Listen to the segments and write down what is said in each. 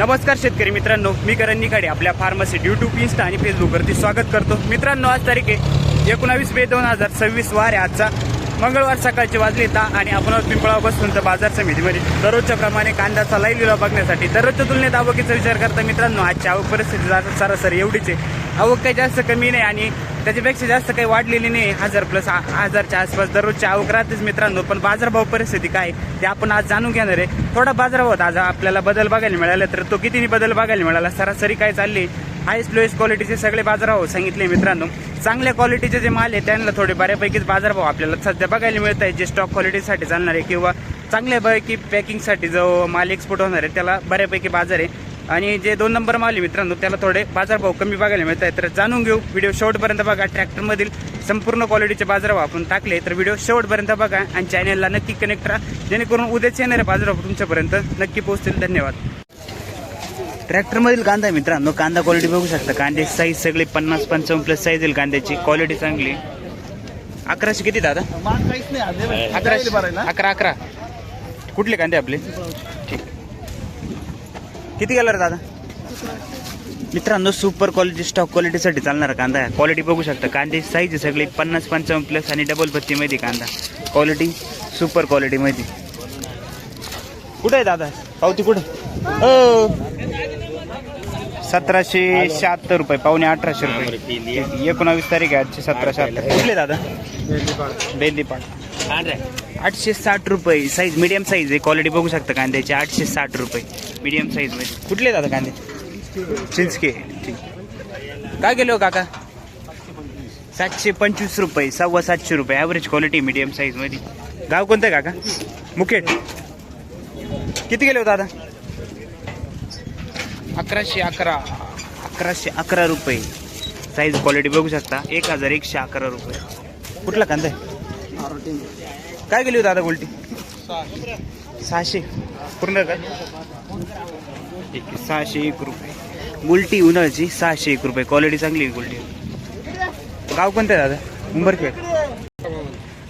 नमस्कार शेतकरी मित्रांनो, मी करण निखाडे आपल्या फार्मसी यूट्यूब, इंस्टा आणि फेसबुकवरती स्वागत करतो. मित्रांनो, आज तारीख आहे 19 मे 2026 वार आहे. आजचा मंगळवार सकाळचे वाजले 10 आणि आपण पिंपळावर बसून तर बाजार समितीमध्ये दररोजच्या प्रमाणे कांद्याचा लाईव्ह लिलाव बघण्यासाठी दररोजच्या तुलनेत आवकीचा विचार करता मित्रांनो आजची आवक परिस्थिती सरासरी एवढीच आहे. आवक काही जास्त कमी नाही आणि त्याच्यापेक्षा जास्त काही वाढलेली नाही. 1000 प्लस 1000च्या आसपास दररोजची आवक राहतेच मित्रांनो. पण बाजारभाव परिस्थिती काय ते आपण आज जाणून घेणार आहे. थोडा बाजारभावात आज आपल्याला बदल बघायला मिळाला, तर तो किती बदल बघायला मिळाला, सरासरी काय चालली, हायस्ट लोएस्ट क्वालिटीचे सगळे बाजारभाव सांगितले मित्रांनो. चांगल्या क्वालिटीचे जे माल आहे त्यांना थोडे बऱ्यापैकीच बाजारभाव आपल्याला सध्या बघायला मिळत आहे. जे स्टॉक क्वालिटीसाठी चालणार आहे किंवा चांगल्यापैकी पॅकिंगसाठी जो माल एक्सपोर्ट होणार आहे त्याला बऱ्यापैकी बाजार आहे. आणि जे 2 नंबर माल आहे मित्रांनो त्याला थोडे बाजारभाव कमी बघायला मिळत आहे. तर जाणून घेऊ, व्हिडिओ शेवटपर्यंत बघा. ट्रॅक्टरमधील संपूर्ण क्वालिटीचे बाजारभाव आपण टाकले, तर व्हिडिओ शेवटपर्यंत बघा आणि चॅनलला नक्की कनेक्ट राहा, जेणेकरून उद्याचे येणारे बाजारभाव तुमच्यापर्यंत नक्की पोहोचतील. धन्यवाद. ट्रॅक्टरमधील कांदा आहे मित्रांनो, कांदा क्वालिटी बघू शकता. कांदे साईज सगळे 50-55 प्लस साईज येईल कांद्याची, क्वालिटी चांगली. 1100 किती दादा? 11 कुठले कांदे आपले? ठीक. किती गेला रे दादा? मित्रांनो, सुपर क्वालिटी स्टॉक क्वालिटीसाठी चालणारा कांदा आहे. क्वालिटी बघू शकता. कांदे साईज सगळे 50-55 प्लस आणि डबल पत्तीमध्ये कांदा, क्वालिटी सुपर क्वालिटीमध्ये. कुठे आहे दादा पावती? कुठे? 1776 रुपये, पावणे 1800 रुपये. 19 तारीख आहे आजची. 1776. कुठले दादा? बेंदीपाड. 860 रुपये साईज, मीडियम साईज आहे. क्वालिटी बघू शकता कांद्याची. 860 रुपये मीडियम साईज मध्ये. कुठले दादा कांदे? चिंचके. ठीक. काय केले हो काका? 725 रुपये, 725 रुपये. ॲव्हरेज क्वालिटी मीडियम साईज मध्ये. गाव कोणतं आहे काका? मुखेड. किती गेले हो दादा? 1111 रुपये साईज, क्वालिटी बघू शकता. 1111 रुपये. कुठला कांदा आहे? काय गेली हो दादा गोल्टी? 600 पूर्ण काय? 601 रुपये गुलटी उन्हाळ्याची. 601 रुपये, क्वालिटी चांगली आहे गुलटी. गाव कोणतं आहे दादा? उंबरखेड.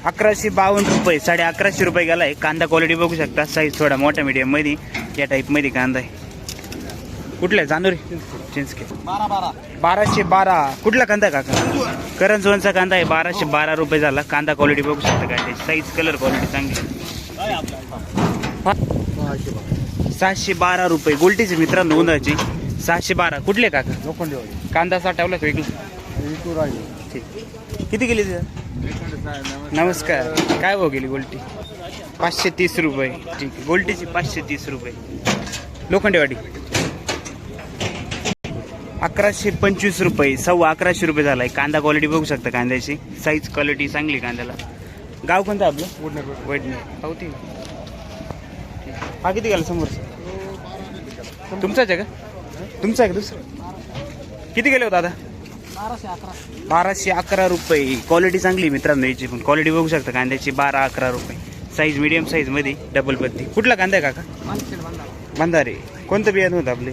1152 रुपये, 1150 रुपये गेला आहे. कांदा क्वालिटी बघू शकता. साईज थोडा मोठा मीडियम मध्ये या टाईपमध्ये कांदा आहे. कुठला आहे? जानोरी चिंचके. 1212. कुठला कांदा आहे काका? करंजवनचा कांदा आहे. 1212 रुपये झाला. कांदा क्वालिटी बघू शकता कांद्याची. साईज कलर क्वालिटी चांगली. 712 रुपये गोल्टीची मित्रांनो उन्हाची. 712. कुठले काका? लोखंडेवाडी. कांदा साठवला का वेगळी? ठीक. किती गेली? नमस्कार. काय भाव गेली गोल्टी? 530 रुपये. ठीक. गोल्टीची 530 रुपये. लोखंडेवाडी. 1125 रुपये, 1125 रुपये झालाय. कांदा क्वालिटी बघू शकता कांद्याची. साईज क्वालिटी चांगली कांद्याला. गाव कोणतं आपलं? वडणे. पावती. हा किती गेला समोर? तुमचाच आहे का? तुमचा आहे का दुसरं? किती गेले हो दादा? 1211 रुपये. क्वालिटी चांगली मित्रांनो याची पण. क्वालिटी बघू शकता कांद्याची. 1211 रुपये. साईज मीडियम साईज मध्ये डबल पत्ती. कुठला कांदा आहे काका? बंधारे. कोणतं बियाणं होतं आपले?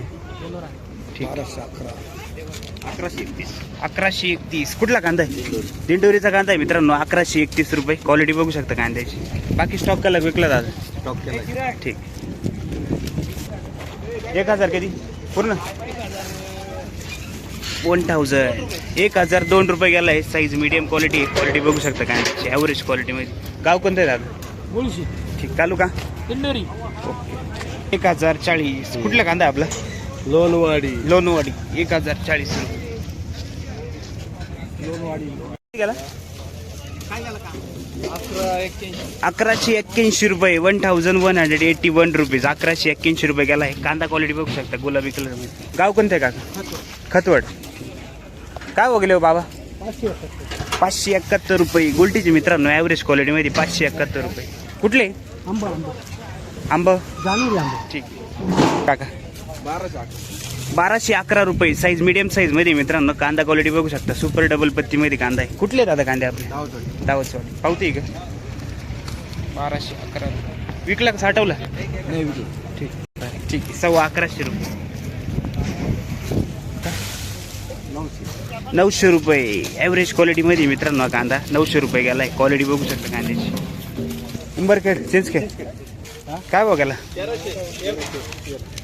1131. कुठला कांदा आहे? दिंडोरीचा कांदा आहे मित्रांनो. 1131 रुपये. क्वालिटी बघू शकता कांद्याची. बाकी स्टॉक केला विकला दादा? स्टॉक केला. ठीक. 1000 किती पूर्ण? 1000. 1002 रुपये गेला आहे. Size medium quality. क्वालिटी बघू शकता कांद्याची. ॲव्हरेज क्वालिटी मध्ये. गाव कोणतं आहे दादा? मुळशी. ठीक. तालुका? दिंडोरी. ओके. 1040. कुठला कांदा आहे आपला? लोणवाडी. 1040 रुपये. गेला 1181 रुपये. 1181 रुपीज. 1181 रुपये गेला आहे. कांदा क्वालिटी बघू शकता गुलाबी कलर मध्ये. गाव कोणतं आहे काका? खतवड. काय हो गेले हो बाबा? 571 रुपये. गोल्टीचे मित्रांनो ॲव्हरेज क्वालिटी मध्ये. 571 रुपये. कुठले? आंबा. ठीक. काका 1211 रुपये. साईज मीडियम साईज मध्ये मित्रांनो. कांदा क्वालिटी बघू शकता. सुपर डबल पत्ती मध्ये कांदा आहे. कुठले दादा कांदे आपले? दावतवाडी. पावती का? 1211. विकला का साठवला? नाही विकला. ठीक. ठीक आहे. 1150 रुपये. 900 रुपये. ॲव्हरेज क्वालिटी मध्ये मित्रांनो कांदा 900 रुपये गेला आहे. क्वालिटी बघू शकता कांद्याची. उंबरखेड चिंचखेड. काय बघायला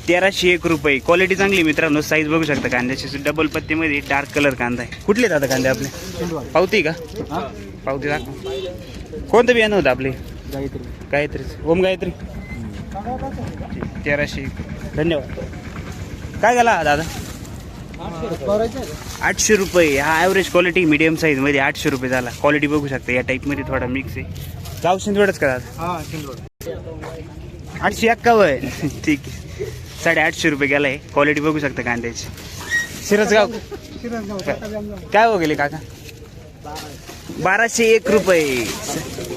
1301 रुपये. क्वालिटी चांगली मित्रांनो. साईज बघू शकता कांद्याची. डबल पत्तीमध्ये डार्क कलर कांदा आहे. कुठले दादा कांदे आपले? पावती का? पावती दाखव. कोणतं बियाणं होतं आपले? गायत्री. ओम गायत्री. 1301. धन्यवाद. काय झाला दादा? 800 रुपये. हा ॲव्हरेज क्वालिटी मीडियम साईजमध्ये 800 रुपये झाला. क्वालिटी बघू शकता. या टाईपमध्ये थोडा मिक्स आहे. गाव शिंदवडच का दादा? 851. ठीक आहे. 850 रुपये गेला आहे. क्वालिटी बघू शकता कांद्याची. शिरसगाव काय हो गेले काका? 1201 रुपये.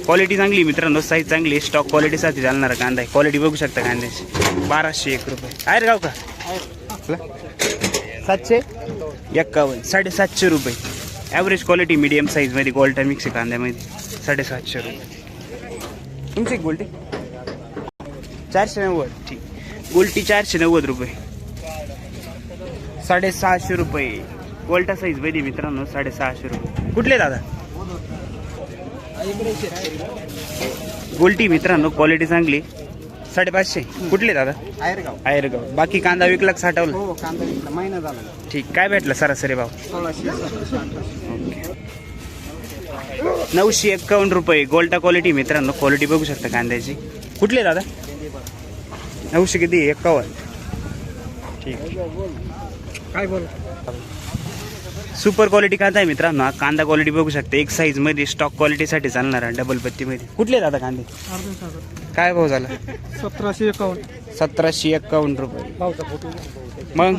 क्वालिटी चांगली मित्रांनो. साईज चांगली. स्टॉक क्वालिटीसाठी चालणारा कांदा आहे. क्वालिटी बघू शकता कांद्याची. 1201 रुपये. आहे रे गाव का? 751. 750 रुपये. ॲव्हरेज क्वालिटी मीडियम साईजमध्ये गोल्टा मिक्स आहे कांद्यामध्ये. 750 रुपये. तुमची गोल्टी 490. ठीक. गोल्टी 490 रुपये. 650 रुपये. गोल्टा साईजमध्ये मित्रांनो 650 रुपये. कुठले दादा? गोल्टी मित्रांनो. क्वालिटी चांगली. 550. कुठले दादा? आयरगाव. बाकी कांदा विकला साठवला? हो, कांदा विकला. महिना झाला. ठीक. काय भेटला सरासरी भाव? 951 रुपये. गोल्टा क्वालिटी मित्रांनो. क्वालिटी बघू शकता कांद्याची. कुठले दादा? 900 किती? 51. ठीक. काय बोल? सुपर क्वालिटी कांदा आहे मित्रांनो. हा कांदा क्वालिटी बघू शकता. एक साईज मध्ये स्टॉक क्वालिटीसाठी चालणारा डबल पत्तीमध्ये. कुठले दादा कांदे? काय भाव झाला? 1751. 1751 रुपये. मग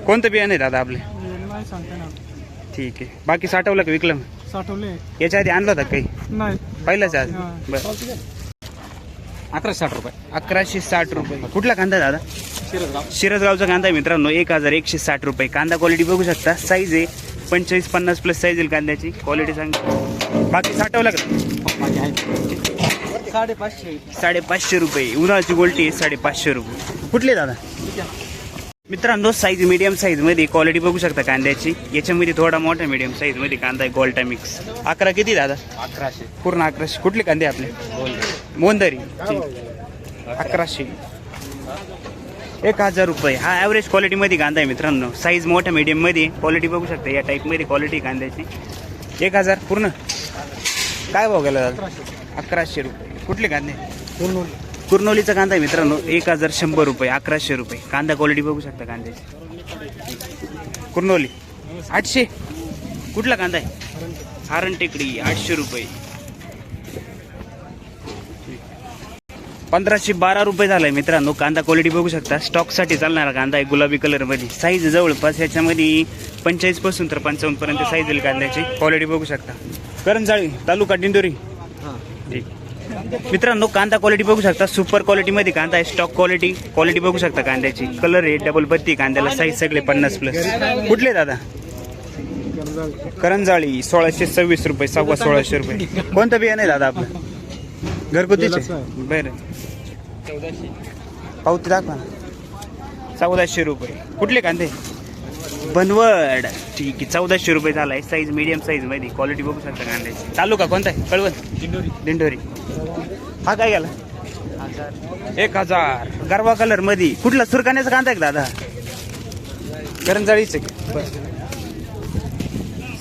कोणतं बियाणं आहे दादा आपले? नाही सांगता ना. ठीक आहे. बाकी साठवलं का विकलं? साठवले याच्या आधी आणलं होतं काही? नाही. पहिलंच आज. बरं. 1160 रुपये. 1160 रुपये. कुठला कांदा दादा? शिरसगावचा कांदा आहे मित्रांनो. 1160 रुपये. कांदा क्वालिटी बघू शकता. साईज आहे 45-50 प्लस साईज आहे कांद्याची. क्वालिटी चांगली. बाकी साठवलं का? 550 रुपये. उन्हाळ्याची गोल्टी 550 रुपये. कुठले दादा? मित्रांनो साईज मीडियम साईजमध्ये क्वालिटी बघू शकता कांद्याची. याच्यामध्ये थोडा मोठा मीडियम साईजमध्ये कांदा आहे. गोल्टा मिक्स. 11 किती दादा? 1100. पूर्ण 1100. कुठले कांदे आपले? मोंदरी. 1100. 1000 रुपये. हा ॲव्हरेज क्वालिटीमध्ये कांदा आहे मित्रांनो. साईज मोठ्या मीडियममध्ये. क्वालिटी बघू शकता. या टाईपमध्ये क्वालिटी कांद्याची. 1000 पूर्ण. काय भाव गेला दादा? 1100 रुपये. कुठले कांदे? कुर्नोलीचा कांदा आहे मित्रांनो. 1100 रुपये. 1100 रुपये. कांदा क्वालिटी बघू शकता कांद्याची. कुर्नोली 800. कुठला कांदा आहे? हारण टेकडी 800 रुपये. 1512 रुपये झालाय मित्रांनो. कांदा क्वालिटी बघू शकता. स्टॉकसाठी चालणारा कांदा आहे. गुलाबी कलरमध्ये. साईज जवळपास याच्यामध्ये 45 पासून तर 55 पर्यंत साईज येईल कांद्याची. क्वालिटी बघू शकता. करंजाळी तालुका दिंडोरी. ठीक. मित्रांनो कांदा क्वालिटी बघू शकता. सुपर क्वालिटीमध्ये कांदा आहे. स्टॉक क्वालिटी बघू शकता कांद्याची. कलर आहे डबल पत्ती कांद्याला. साईज सगळे 50 प्लस. कुठले दादा? करंजाळी 1626 रुपये. 1600 रुपये. कोणतं बियाणं आहे दादा आपलं? घरगुतीचे. बरं. पावती दाखवा ना. 1400 रुपये. कुठले कांदे? बनवड. ठीक आहे. 1400 रुपये झाला आहे. साईज मीडियम साईजमध्ये. क्वालिटी बघू शकता कांद्याची. तालुका कोणता आहे? कळवण. दिंडोरी. हा काय गेला? 1000. गरवा कलरमध्ये. कुठला? सुरकाण्याचा कांदा आहे का दादा? करंजाळीचे.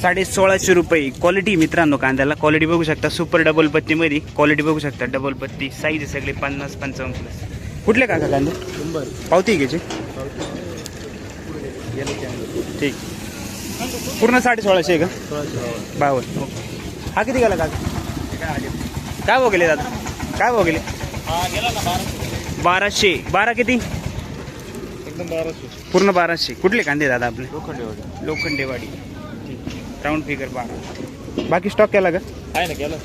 1650 रुपये. क्वालिटी मित्रांनो कांद्याला. क्वालिटी बघू शकता. सुपर डबल पत्तीमध्ये क्वालिटी बघू शकता. डबल पत्ती. साईज सगळे 50-55 प्लस. कुठले काका कांदे? पावती घ्यायची. ठीक. पूर्ण 1650 आहे का? 52. हा किती गेला काका? काय भाव गेले दादा? काय भाव गेले? 1200. 12 किती? एकदम 1200. पूर्ण 1200. कुठले कांदे दादा आपले? लोखंडेवाडी. Round figure 12. बाकी स्टॉक केला का? आहे ना, केला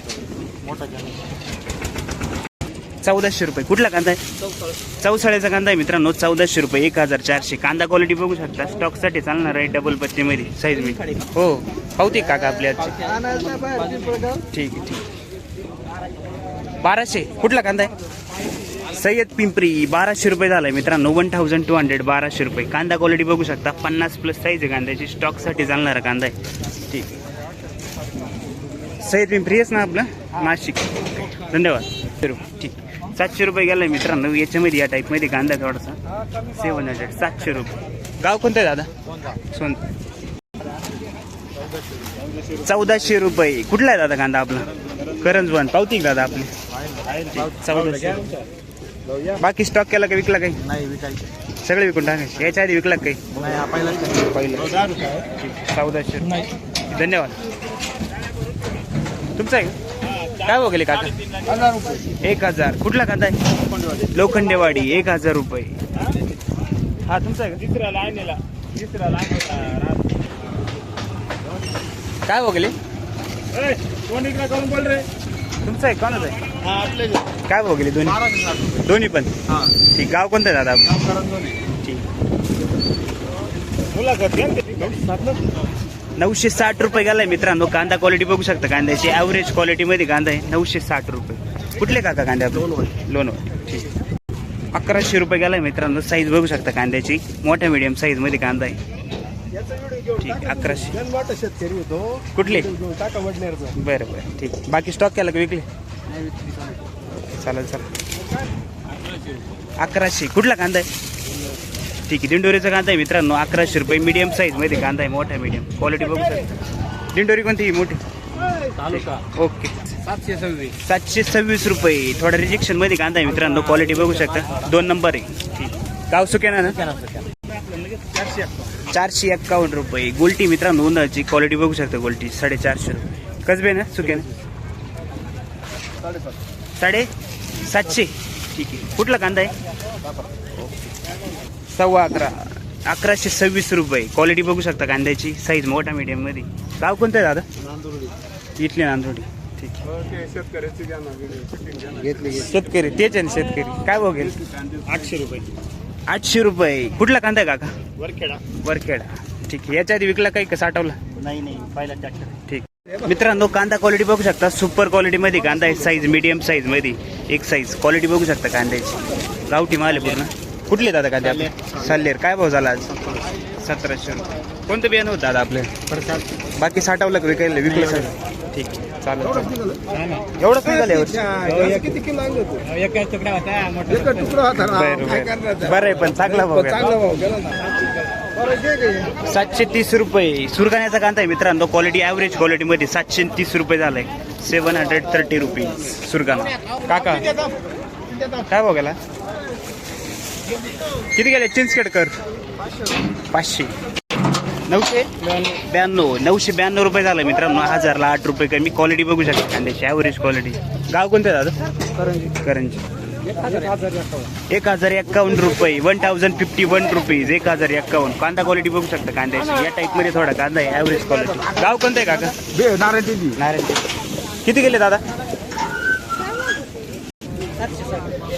मोठा केला. 1400 रुपये. कुठला कांदा आहे? चौसाळ्याचा कांदा आहे मित्रांनो. 1400 रुपये. 1400. कांदा क्वालिटी बघू शकता. स्टॉकसाठी चालणार आहे. डबल पत्तीमध्ये साईज मी. हो पावती काका आपल्या आजची. ठीक आहे. 1200. कुठला कांदा आहे? सय्यद पिंपरी. 1200 रुपये झालाय मित्रांनो. 1200. 1200 रुपये. कांदा क्वालिटी बघू शकता. 50 प्लस साईज आहे कांद्याची. स्टॉकसाठी चालणारा कांदा आहे. ठीक. सय्यद पिंपरी आहेच ना आपलं? नाशिक. धन्यवाद. ठीक. 700 रुपये गेलाय मित्रांनो. याच्यामध्ये या टाईपमध्ये कांदा आहे थोडासा. 700 700 रुपये. गाव कोणतं आहे दादा? सोन. 1400 रुपये. कुठला आहे दादा कांदा आपला? करंजवान. पावती का दादा आपली? 1400. बाकी स्टॉक केला का विकला काही? नाही विकायचे. सगळे विकून टाकायचे. याच्या आधी विकला काही? नाही हा पहिला. 1400. धन्यवाद. तुमचं आहे काय बघले काका? 1000 रुपये. 1000. कुठला कांदा आहे? लोखंडेवाडी. 1000 रुपये. हा तुमचा आहे का? तिसऱ्या लाईनीला काय बघले? कोण इकडे करून बोल रे? तुमचं आहे कोणाचं आहे? हा आपले काय बघले? दोन्ही 1260 रुपये. दोन्ही पण हा ठीक. गाव कोणतं आहे दादा? काम करून दोन्ही. ठीक. मुलाखत घ्या ना. 960 रुपये गेलाय मित्रांनो. कांदा क्वालिटी बघू शकता कांद्याची. ॲव्हरेज क्वालिटीमध्ये कांदा आहे. 960 रुपये. कुठले काका कांदे आपले? लोणवड. ठीक. 1100 रुपये गेलाय मित्रांनो. साईज बघू शकता कांद्याची. मोठ्या मीडियम साईजमध्ये कांदा आहे. ठीक. 1100. शेतकरी होतो. कुठले? टाका वडनेरचा. बरं बरं ठीक. बाकी स्टॉक केला का विकले? चालेल चालेल. 1100. कुठला कांदा आहे? ठीक आहे. दिंडोरीचा कांदा आहे मित्रांनो. 1100 रुपये. मीडियम साईजमध्ये कांदा आहे. मोठा मीडियम क्वालिटी बघू शकता. दिंडोरी कोणती? मोठी. तालुका ओके. 726. 726 रुपये. थोडा रिजेक्शनमध्ये कांदा आहे मित्रांनो. क्वालिटी बघू शकता. 2 नंबर आहे. ठीक. गाव सुकेना ना? 451 रुपये. गोल्टी मित्रांनो उन्हाची क्वालिटी बघू शकता. गोल्टी 450 रुपये. कसबे ना सुकेना? 750. ठीक आहे. कुठला कांदा आहे? 11.25. 1126 रुपये. क्वालिटी बघू शकता कांद्याची. साईज मोठा मीडियम मध्ये. गाव कोणतं आहे दादा? इथले नांदोडी. ठीक आहे. शेतकरी तेच आहे ना शेतकरी. काय बघेल? 800 रुपये. 800 रुपये. कुठला कांदा आहे काका? वरखेडा. वरखेडा. ठीक आहे. याच्या आधी विकला काही का साठवला? नाही पहिला ट्रॅक्टर. ठीक. मित्रांनो कांदा क्वालिटी बघू शकता. सुपर क्वालिटीमध्ये कांदा आहे. साईज मीडियम साईजमध्ये. एक साईज क्वालिटी बघू शकता कांद्याची. गावठी माल आहे पूर्ण. कुठले दादा कांदे आपले? साल्लेर. काय भाव झाला आज? 1700 रुपये. कोणतं बियाणं होतं दादा आपलं? बाकी साठवलं का विकायला? विकलं सर. ठीक. चालेल. एवढंच निघालं यावर्षी? किती किलो आणलं होतं? एका तुकडा होता. बरं आहे पण चांगला भाव आहे. 730 रुपये. सुरगाण्याचा कांदा आहे मित्रांनो. क्वालिटी ॲव्हरेज क्वालिटीमध्ये 730 रुपये झालाय. 730 रुपये सुरगाणा. काका काय भाव गेला? किती गेले? चिंचखेडकर 500. 992. 992 रुपये झाला मित्रांनो. 1000ला 8 रुपये कमी. क्वालिटी बघू शकता कांद्याची. Average quality. गाव कोणतं दादा? करंजी. 1051 रुपये. 1051 रुपीज. 1051. कांदा क्वालिटी बघू शकता कांद्याची. या टाईपमध्ये थोडा कांदा आहे. Average quality. गाव कोणतं आहे काका? नारायण. किती गेले दादा?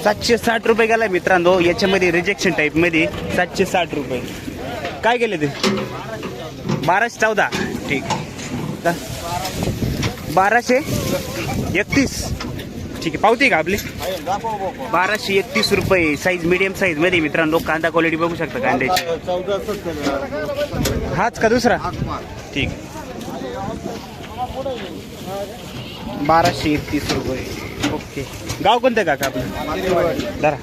760 रुपये गेला मित्रांनो. याच्यामध्ये रिजेक्शन टाईपमध्ये 760 रुपये. काय गेले ते? 1214. ठीक. 1231. ठीक आहे. पावती का आपली? 1231 रुपये. साईज मीडियम साईजमध्ये मित्रांनो. कांदा क्वालिटी बघू शकता कांद्याची. हाच का दुसरा? ठीक. 1231 रुपये. ओके. गाव कोणतं काका आपलं? जरा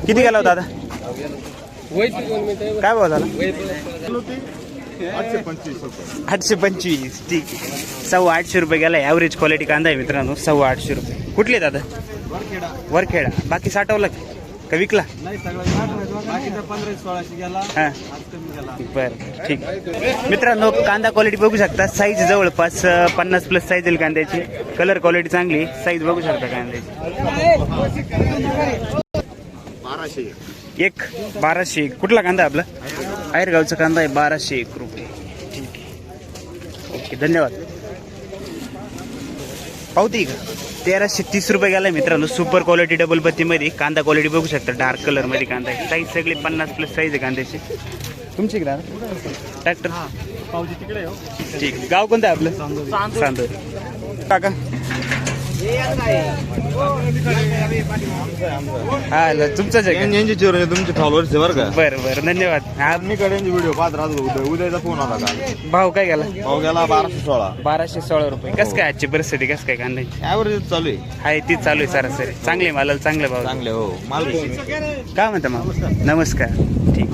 किती गेला होता दादा? काय भाव झाला? 825. ठीक आहे. 825 रुपये गेला. ॲव्हरेज क्वालिटी कांदा आहे मित्रांनो. 825 रुपये. कुठले दादा? वरखेडा. बाकी साठवलं का विकला? हां बरं ठीक. मित्रांनो कांदा क्वालिटी बघू शकता. साईज जवळपास 50+ साईज येईल कांद्याची. कलर क्वालिटी चांगली. साईज बघू शकता कांद्याची. 1201. कुठला कांदा आहे आपला? आयरगावचा कांदा आहे. 1201 रुपये. ठीक आहे. ओके धन्यवाद. पावती का? 1330 रुपये गेला मित्रांनो. सुपर क्वालिटी डबल पत्तीमध्ये कांदा क्वालिटी बघू शकता. डार्क कलरमध्ये कांदा आहे. साईज सगळी 50+ साईज आहे कांद्याची. तुमची का ट्रॅक्टर? ठीक. गाव कोणतं आहे आपलं? चांदोरी. काका हा तुमचंच आहे का? यांची चोर तुमचे फॉलोअर्स आहे बरं का. बरं बरं धन्यवाद. हा मी कडेंचे व्हिडिओ पाहत राहतो. उद्याचा फोन आला का भाव काय गेला? भाव गेला 1216. 1216 रुपये. कसं काय आजची परिस्थिती कसं काय कांद्याची? ऍव्हरेज चालू आहे. आहे तीच चालू आहे सरासरी. चांगले मालाला चांगले भाव. चांगले हो माल. काय म्हणता मग? नमस्कार. ठीक.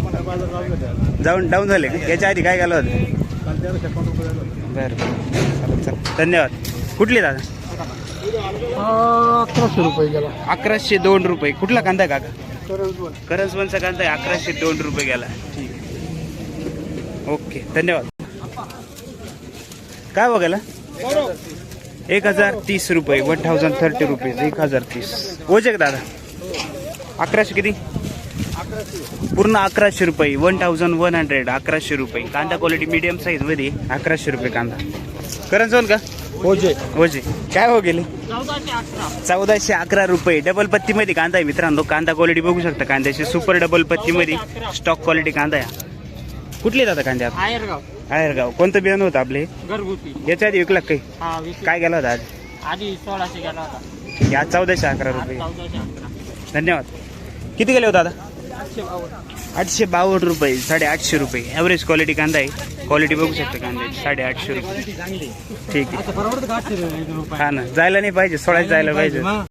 डाऊन झाले का? याच्या आधी काय गेलं होतं? बरं चालेल चालेल धन्यवाद. कुठली दादा? 1100 रुपये गेला. 1102 रुपये. कुठला कांदा आहे काका? करंजवनचा कांदा आहे. 1102 रुपये गेला. ठीक. ओके धन्यवाद. काय बघायला? 1030 रुपये. 1030 रुपीज. 1030. ओझे का दादा? 1100 किती? पूर्ण 1100 रुपये. 1100. 1100 रुपये. कांदा क्वालिटी मीडियम साईज मध्ये 1100 रुपये कांदा. करंजवन का? ओजे ओझे काय हो गेले? 1411 रुपये. डबल पत्ती मध्ये कांदा आहे मित्रांनो. कांदा क्वालिटी बघू शकता कांद्याची. सुपर डबल पत्ती मध्ये स्टॉक क्वालिटी कांदा आहे. कुठले जातं कांद्या? आयरगाव. कोणतं बियाणं होतं आपले? घरगुती. याच्या आधी विकला काही? हा विकला. काय गेला होता आज? आधी 1600 गेला होता. या 1411 रुपये. 1411. धन्यवाद. किती गेले होता दादा? 852 रुपये. 850 रुपये. ॲव्हरेज क्वालिटी कांदा आहे. क्वालिटी बघू शकता कांद्याची. 850 रुपये. ठीक आहे. हा ना जायला नाही पाहिजे. सोळायला जायला पाहिजे.